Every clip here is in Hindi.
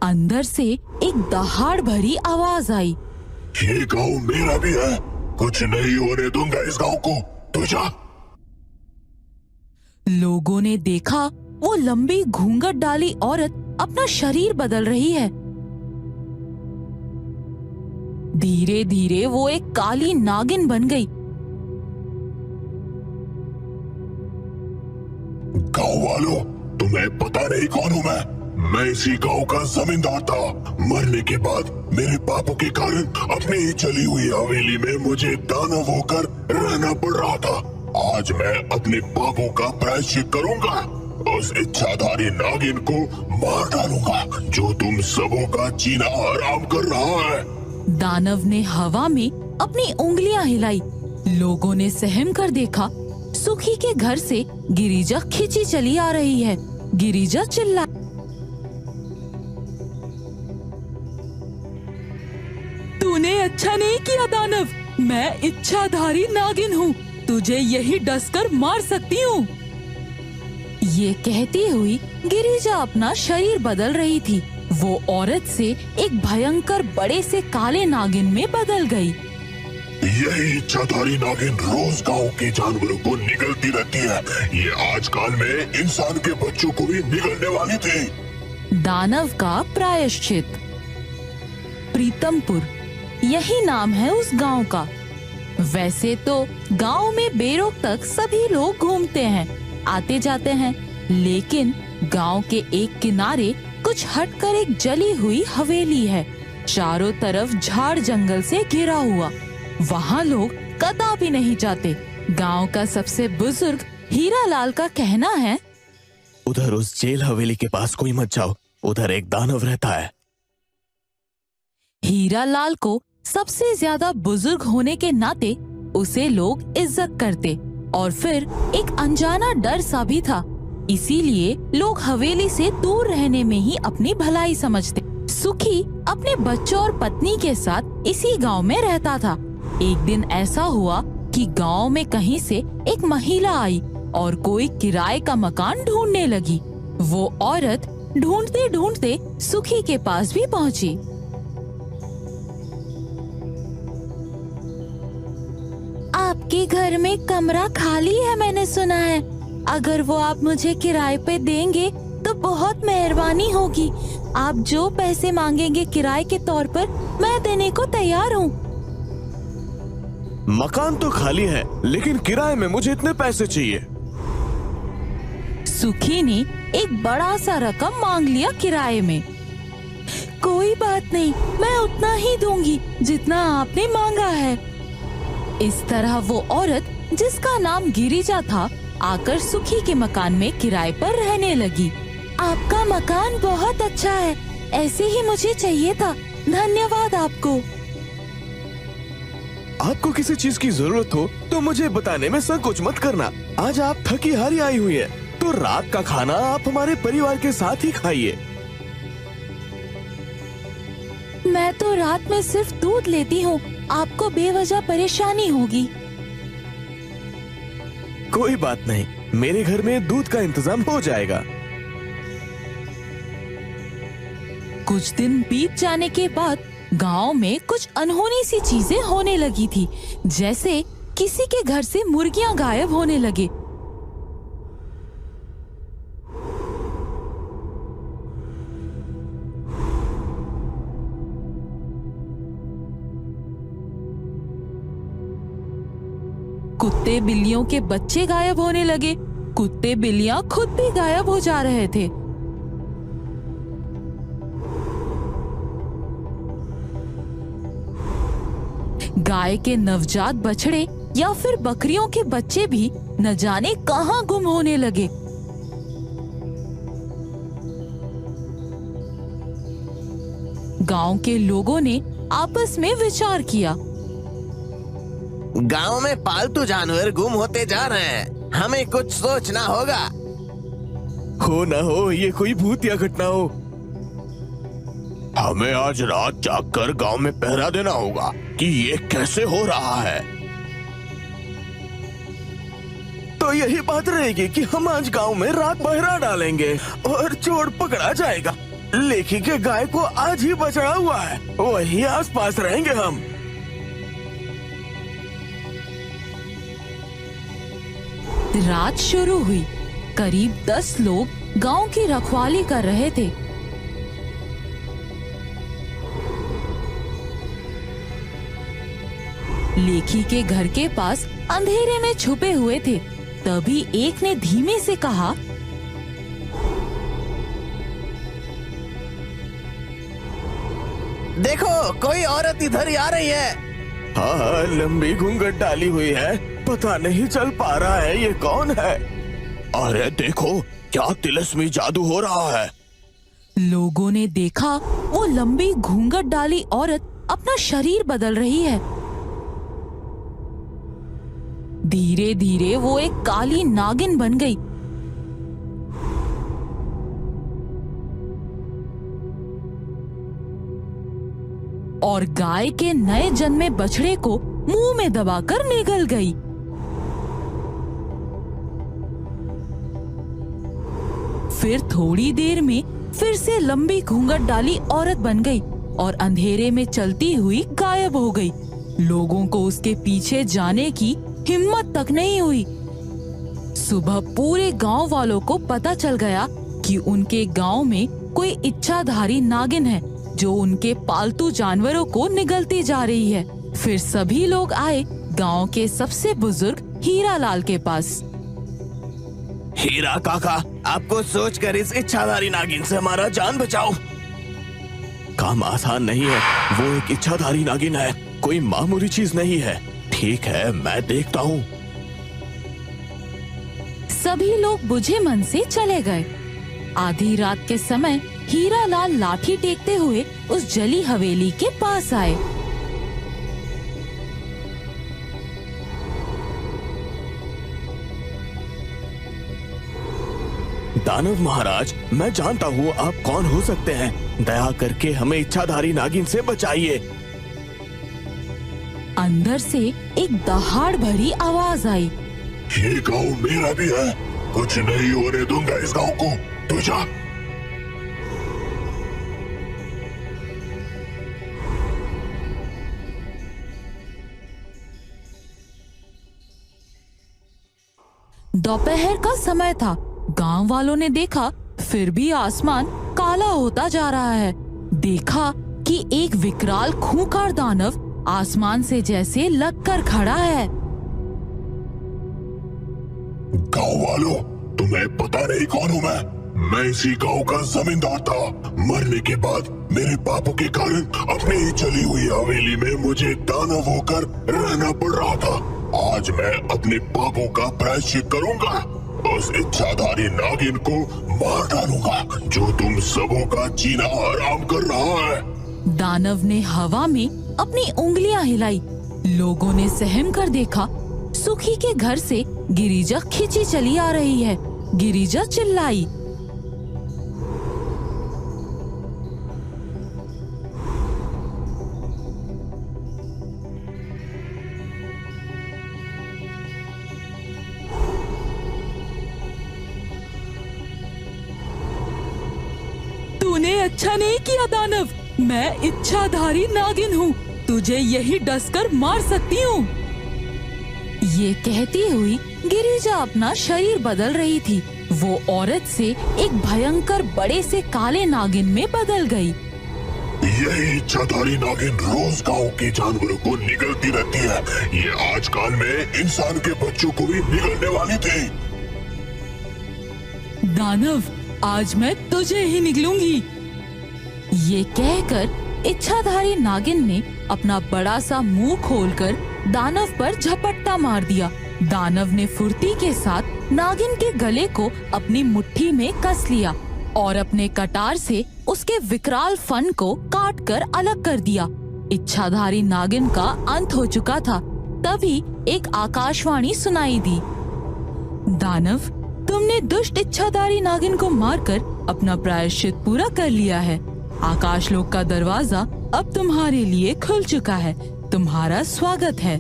अंदर से एक दहाड़ भरी आवाज आई। ये गांव मेरा भी है, कुछ नहीं होने दूंगा इस गांव को, तू जा। लोगों ने देखा वो लंबी घूंघट डाली औरत अपना शरीर बदल रही है। धीरे धीरे वो एक काली नागिन बन गई। गांव वालों, तुम्हें पता नहीं कौन हूँ मैं इसी गांव का जमींदार था। मरने के बाद मेरे पापों के कारण अपनी ही चली हुई हवेली में मुझे दानव होकर रहना पड़ रहा था। आज मैं अपने पापों का प्रायश्चित करूंगा, उस इच्छाधारी नागिन को मार डालूंगा जो तुम सबों का जीना हराम कर रहा है। दानव ने हवा में अपनी उंगलियां हिलाई। लोगों ने सहम कर देखा, सुखी के घर से गिरिजा खींची चली आ रही है। गिरिजा चिल्ला, तूने अच्छा नहीं किया दानव, मैं इच्छाधारी नागिन हूँ, तुझे यही डसकर मार सकती हूँ। ये कहती हुई गिरिजा अपना शरीर बदल रही थी। वो औरत से एक भयंकर बड़े से काले नागिन में बदल गई। यही इच्छाधारी नागिन रोज गांव के जानवरों को निगलती रहती है। ये आजकल में इंसान के बच्चों को भी निगलने वाली थी। दानव का प्रायश्चित। प्रीतमपुर, यही नाम है उस गांव का। वैसे तो गांव में बेरोक तक सभी लोग घूमते हैं, आते जाते हैं, लेकिन गांव के एक किनारे कुछ हटकर एक जली हुई हवेली है। चारों तरफ झाड़ जंगल से घिरा हुआ। वहाँ लोग कदापि नहीं जाते। गांव का सबसे बुजुर्ग हीरा लाल का कहना है, उधर उस जेल हवेली के पास कोई मत जाओ, उधर एक दानव रहता है। हीरा लाल को सबसे ज्यादा बुजुर्ग होने के नाते उसे लोग इज्जत करते, और फिर एक अनजाना डर सा भी था। इसीलिए लोग हवेली से दूर रहने में ही अपनी भलाई समझते। सुखी अपने बच्चों और पत्नी के साथ इसी गांव में रहता था। एक दिन ऐसा हुआ कि गांव में कहीं से एक महिला आई और कोई किराए का मकान ढूंढने लगी। वो औरत ढूंढते ढूंढते सुखी के पास भी पहुंची। आपके घर में कमरा खाली है, मैंने सुना है। अगर वो आप मुझे किराए पे देंगे तो बहुत मेहरबानी होगी। आप जो पैसे मांगेंगे किराए के तौर पर, मैं देने को तैयार हूँ। मकान तो खाली है, लेकिन किराए में मुझे इतने पैसे चाहिए। सुखी ने एक बड़ा सा रकम मांग लिया किराए में। कोई बात नहीं, मैं उतना ही दूंगी जितना आपने मांगा है। इस तरह वो औरत, जिसका नाम गिरिजा था, आकर सुखी के मकान में किराए पर रहने लगी। आपका मकान बहुत अच्छा है, ऐसे ही मुझे चाहिए था। धन्यवाद आपको। आपको किसी चीज की जरूरत हो तो मुझे बताने में संकोच मत करना। आज आप थकी हारी आई हुई है, तो रात का खाना आप हमारे परिवार के साथ ही खाइए। मैं तो रात में सिर्फ दूध लेती हूँ, आपको बेवजह परेशानी होगी। कोई बात नहीं, मेरे घर में दूध का इंतजाम हो जाएगा। कुछ दिन बीत जाने के बाद गांव में कुछ अनहोनी सी चीजें होने लगी थी। जैसे किसी के घर से मुर्गियां गायब होने लगे। कुत्ते बिल्लियों के बच्चे गायब होने लगे। कुत्ते बिल्लियां खुद भी गायब हो जा रहे थे। गाय के नवजात बछड़े या फिर बकरियों के बच्चे भी न जाने कहां गुम होने लगे। गांव के लोगों ने आपस में विचार किया, गांव में पालतू जानवर गुम होते जा रहे हैं, हमें कुछ सोचना होगा। हो न हो ये कोई भूत या घटना हो। हमें आज रात जागकर गांव में पहरा देना होगा कि ये कैसे हो रहा है। तो यही बात रहेगी कि हम आज गांव में रात पहरा डालेंगे और चोर पकड़ा जाएगा। लेखी के गाय को आज ही बछड़ा हुआ है, वही आसपास रहेंगे हम। रात शुरू हुई। करीब 10 लोग गांव की रखवाली कर रहे थे। लेखी के घर के पास अंधेरे में छुपे हुए थे। तभी एक ने धीमे से कहा, देखो कोई औरत इधर ही आ रही है। हाँ, लंबी घूंघट डाली हुई है, पता नहीं चल पा रहा है ये कौन है। अरे देखो क्या तिलस्मी जादू हो रहा है। लोगों ने देखा वो लंबी घूंघट डाली औरत अपना शरीर बदल रही है। धीरे धीरे वो एक काली नागिन बन गई। और गाय के नए जन्मे बछड़े को मुंह में दबाकर निगल गई। फिर थोड़ी देर में फिर से लंबी घूंघट डाली औरत बन गई और अंधेरे में चलती हुई गायब हो गई। लोगों को उसके पीछे जाने की हिम्मत तक नहीं हुई। सुबह पूरे गांव वालों को पता चल गया कि उनके गांव में कोई इच्छाधारी नागिन है जो उनके पालतू जानवरों को निगलती जा रही है। फिर सभी लोग आए गांव के सबसे बुजुर्ग हीरा लाल के पास। हीरा काका, आपको सोचकर इस इच्छाधारी नागिन से हमारा जान बचाओ। काम आसान नहीं है, वो एक इच्छाधारी नागिन है, कोई मामूली चीज नहीं है। ठीक है, मैं देखता हूँ। सभी लोग बुझे मन से चले गए। आधी रात के समय हीरा लाल लाठी टेकते हुए उस जली हवेली के पास आए। दानव महाराज, मैं जानता हूँ आप कौन हो सकते हैं। दया करके हमें इच्छाधारी नागिन से बचाइए। अंदर से एक दहाड़ भरी आवाज आई। ये गांव मेरा भी है, कुछ नहीं होने दूंगा इस गांव को। तू जा। दोपहर का समय था। गांव वालों ने देखा फिर भी आसमान काला होता जा रहा है। देखा कि एक विकराल खूंखार दानव आसमान से जैसे लगकर खड़ा है। गांव वालों, तुम्हें पता नहीं कौन हूँ मैं इसी गांव का जमींदार था। मरने के बाद मेरे बापू के कारण अपनी ही चली हुई हवेली में मुझे दानव होकर रहना पड़ रहा था। आज मैं अपने बापू का प्रायश्चित करूंगा। उस इच्छाधारी नागिन को मार डालूंगा जो तुम सबों का जीना हराम कर रहा है। दानव ने हवा में अपनी उंगलियां हिलाई। लोगों ने सहम कर देखा, सुखी के घर से गिरिजा खींची चली आ रही है। गिरिजा चिल्लाई, तूने अच्छा नहीं किया दानव, मैं इच्छाधारी नागिन हूँ, तुझे यही डसकर मार सकती हूँ। ये कहती हुई गिरिजा अपना शरीर बदल रही थी। वो औरत से एक भयंकर बड़े से काले नागिन में बदल गई। यही इच्छाधारी नागिन रोज गांव के जानवरों को निगलती रहती है। ये आजकल में इंसान के बच्चों को भी निगलने वाली थी। दानव, आज मैं तुझे ही निगलूंगी। ये कहकर इच्छाधारी नागिन ने अपना बड़ा सा मुंह खोलकर दानव पर झपट्टा मार दिया। दानव ने फुर्ती के साथ नागिन के गले को अपनी मुट्ठी में कस लिया और अपने कटार से उसके विकराल फन को काट कर अलग कर दिया। इच्छाधारी नागिन का अंत हो चुका था। तभी एक आकाशवाणी सुनाई दी। दानव, तुमने दुष्ट इच्छाधारी नागिन को मारकर अपना प्रायश्चित पूरा कर लिया है। आकाशलोक का दरवाजा अब तुम्हारे लिए खुल चुका है। तुम्हारा स्वागत है।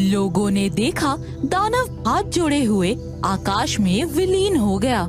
लोगों ने देखा दानव हाथ जोड़े हुए आकाश में विलीन हो गया।